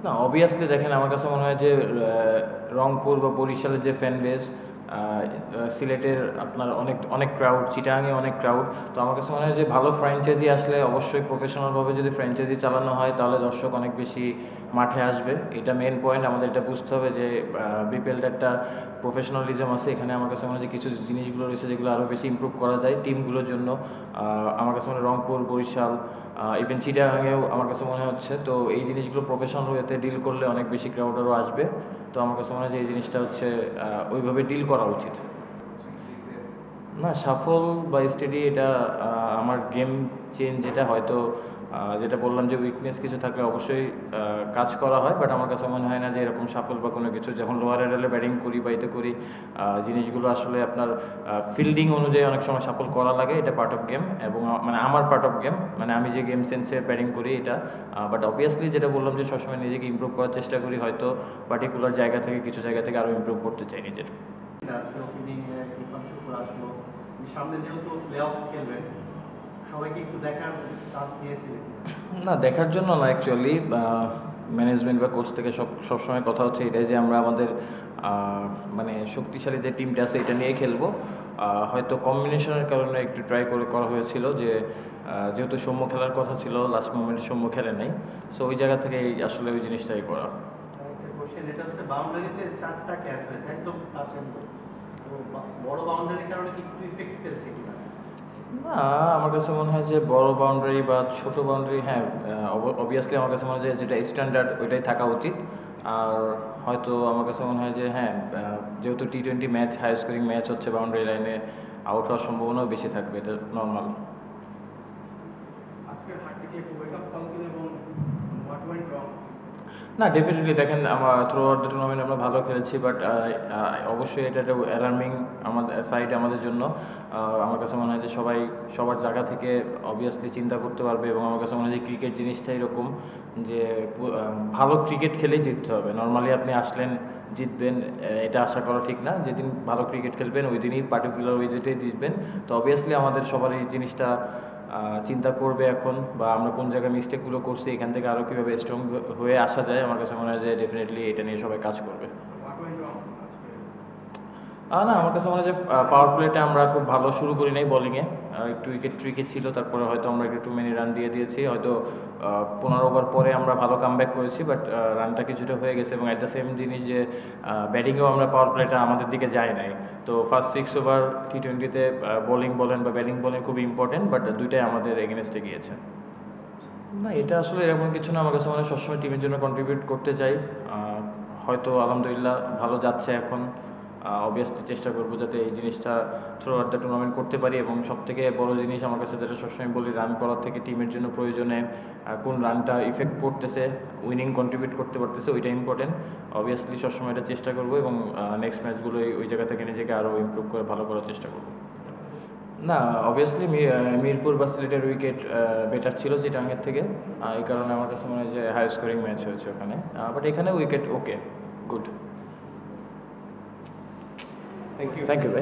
না, অবভিয়াসলি দেখেন আমার কাছে মনে হয় যে রংপুর বা বরিশালের যে ফ্যান বেস, সিলেটের আপনার অনেক অনেক ক্রাউড, চিটাগাংয়ে অনেক ক্রাউড। তো আমার কাছে মনে হয় যে ভালো ফ্র্যাঞ্চাইজি আসলে অবশ্যই প্রফেশনালভাবে যদি ফ্র্যাঞ্চাইজি চালানো হয় তাহলে দর্শক অনেক বেশি মাঠে আসবে। এটা মেন পয়েন্ট, আমাদের এটা বুঝতে হবে যে বিপিএলটা একটা প্রফেশনালিজম আছে এখানে। আমার কাছে মনে হয় যে কিছু জিনিসগুলো রয়েছে যেগুলো আরও বেশি ইমপ্রুভ করা যায় টিমগুলোর জন্য। আমার কাছে মনে হয় রংপুর, বরিশাল, ইভেন চিটাগাংয়েও আমার কাছে মনে হচ্ছে। তো এই জিনিসগুলো প্রফেশনাল ওয়েতে ডিল করলে অনেক বেশি ক্রাউডারও আসবে। তো আমার কাছে মনে হয় যে এই জিনিসটা হচ্ছে ওইভাবে ডিল করা উচিত। না, সাফল বা স্টেডি এটা আমার গেম চেঞ্জ যেটা হয়তো যেটা বললাম যে উইকনেস কিছু থাকলে অবশ্যই কাজ করা হয়, বাট আমার কাছে মনে হয় না যে এরকম সাফল বা কোনো কিছু। যখন লোয়ার অর্ডারে ব্যাটিং করি বা এতে করি, জিনিসগুলো আসলে আপনার ফিল্ডিং অনুযায়ী অনেক সময় সাফল করা লাগে। এটা পার্ট অফ গেম, এবং মানে আমার পার্ট অফ গেম, মানে আমি যে গেম সেন্সে ব্যাটিং করি এটা। বাট অবভিয়াসলি যেটা বললাম যে সবসময় নিজেকে ইমপ্রুভ করার চেষ্টা করি, হয়তো পার্টিকুলার জায়গা থেকে কিছু জায়গা থেকে আরও ইমপ্রুভ করতে চাই নিজের। সামনে যেহেতু প্লে অফ খেলবেন, সবাইকে একটু দেখার চান্স দিয়েছিলেন? না, দেখার জন্য না, অ্যাকচুয়ালি ম্যানেজমেন্ট বা কোচ থেকে সবসময় কথা হচ্ছে এটাই যে আমরা আমাদের মানে শক্তিশালী যে টিমটা আছে এটা নিয়ে খেলবো। হয়তো কম্বিনেশনের কারণে একটু ট্রাই করা হয়েছিল যে যেহেতু সৌম্য খেলার কথা ছিল, লাস্ট মোমেন্টে সৌম্য খেলে নাই। সো ওই জায়গা থেকে আসলে ওই জিনিসটাই করা। কোশ্চেন এটা হচ্ছে, বাউন্ডারিতে 4টা ক্যাচ হয়েছে একদম কাছের মধ্যে, বড় বাউন্ডারির কারণে কি একটু ইফেক্ট ফেলছে কিনা? না, আমার কাছে মনে হয় যে বড় বাউন্ডারি বা ছোট বাউন্ডারি, হ্যাঁ অবভিয়াসলি আমার কাছে মনে হয় যে যেটা স্ট্যান্ডার্ড ওইটাই থাকা উচিত। আর হয়তো আমার কাছে মনে হয় যে হ্যাঁ, যেহেতু টি-20 ম্যাচ, হাই স্কোরিং ম্যাচ হচ্ছে, বাউন্ডারি লাইনে আউট হওয়ার সম্ভাবনাও বেশি থাকবে, এটা নর্মাল। আজকের হারটি কি ওয়েক আপ কল ছিল এবং হোয়াট ওয়েন্ট রং? না, ডেফিনেটলি দেখেন থ্রু আউট দ্য টুর্নামেন্ট আমরা ভালো খেলেছি, বাট অবশ্যই এটা একটা অ্যালার্মিং আমাদের সাইড আমাদের জন্য। আমার কাছে মনে হয় যে সবাই সবার জায়গা থেকে অবভিয়াসলি চিন্তা করতে পারবে, এবং আমার কাছে মনে হয় যে ক্রিকেট জিনিসটা এরকম যে ভালো ক্রিকেট খেলেই জিততে হবে। নর্মালি আপনি আসলেন জিতবেন এটা আশা করা ঠিক না। যেদিন ভালো ক্রিকেট খেলবেন ওই দিনই পার্টিকুলার ওই দিনটাই জিতবেন। তো অবভিয়াসলি আমাদের সবার এই জিনিসটা চিন্তা করবে এখন, বা আমরা কোন জায়গায় মিস্টেকগুলো করছি, এখান থেকে আরও কীভাবে স্ট্রং হয়ে আসা যায়। আমার কাছে মনে হয় যে ডেফিনেটলি এটা নিয়ে সবাই কাজ করবে। না, আমার কাছে মনে হয় যে পাওয়ার প্লেটা আমরা খুব ভালো শুরু করি নাই বোলিংয়ে, একটু উইকেট ট্রিকে ছিল। তারপরে হয়তো আমরা একটু মেনি রান দিয়ে দিয়েছি, হয়তো 15 ওভার পরে আমরা ভালো কামব্যাক করেছি, বাট রানটা কিছুটা হয়ে গেছে। এবং অ্যাট দ্য সেম জিনিস যে ব্যাটিংয়েও আমরা পাওয়ার প্লেটা আমাদের দিকে যায় নাই। তো ফার্স্ট 6 ওভার টি-20তে বোলিং বলেন বা ব্যাটিং বলেন খুবই ইম্পর্টেন্ট, বাট দুইটাই আমাদের এগেনস্টে গিয়েছে। না, এটা আসলে এরকম কিছু না। আমার কাছে মনে হয় সবসময় টিমের জন্য কন্ট্রিবিউট করতে চাই। হয়তো আলহামদুলিল্লাহ ভালো যাচ্ছে এখন। অবভিয়াসলি চেষ্টা করবো যাতে এই জিনিসটা থ্রু আউট দ্য টুর্নামেন্ট করতে পারি। এবং সবথেকে বড় জিনিস আমার কাছে যেটা সবসময় বলি, রান করার থেকে টিমের জন্য প্রয়োজনে কোন রানটা ইফেক্ট করতেছে, উইনিং কন্ট্রিবিউট করতে পারতেছে, ওইটা ইম্পর্টেন্ট। অবভিয়াসলি সবসময় এটা চেষ্টা করবো, এবং নেক্সট ম্যাচগুলো ওই জায়গা থেকে নিজেকে আরও ইমপ্রুভ করে ভালো করার চেষ্টা করবো। না, অবভিয়াসলি মিরপুর বা সিলেটের উইকেট বেটার ছিল চিটাগাংয়ের থেকে। এই কারণে আমার কাছে মনে হয় যে হাই স্কোরিং ম্যাচ হয়েছে ওখানে। বাট এখানে wicket okay, good. Thank you. Thank you ভাই।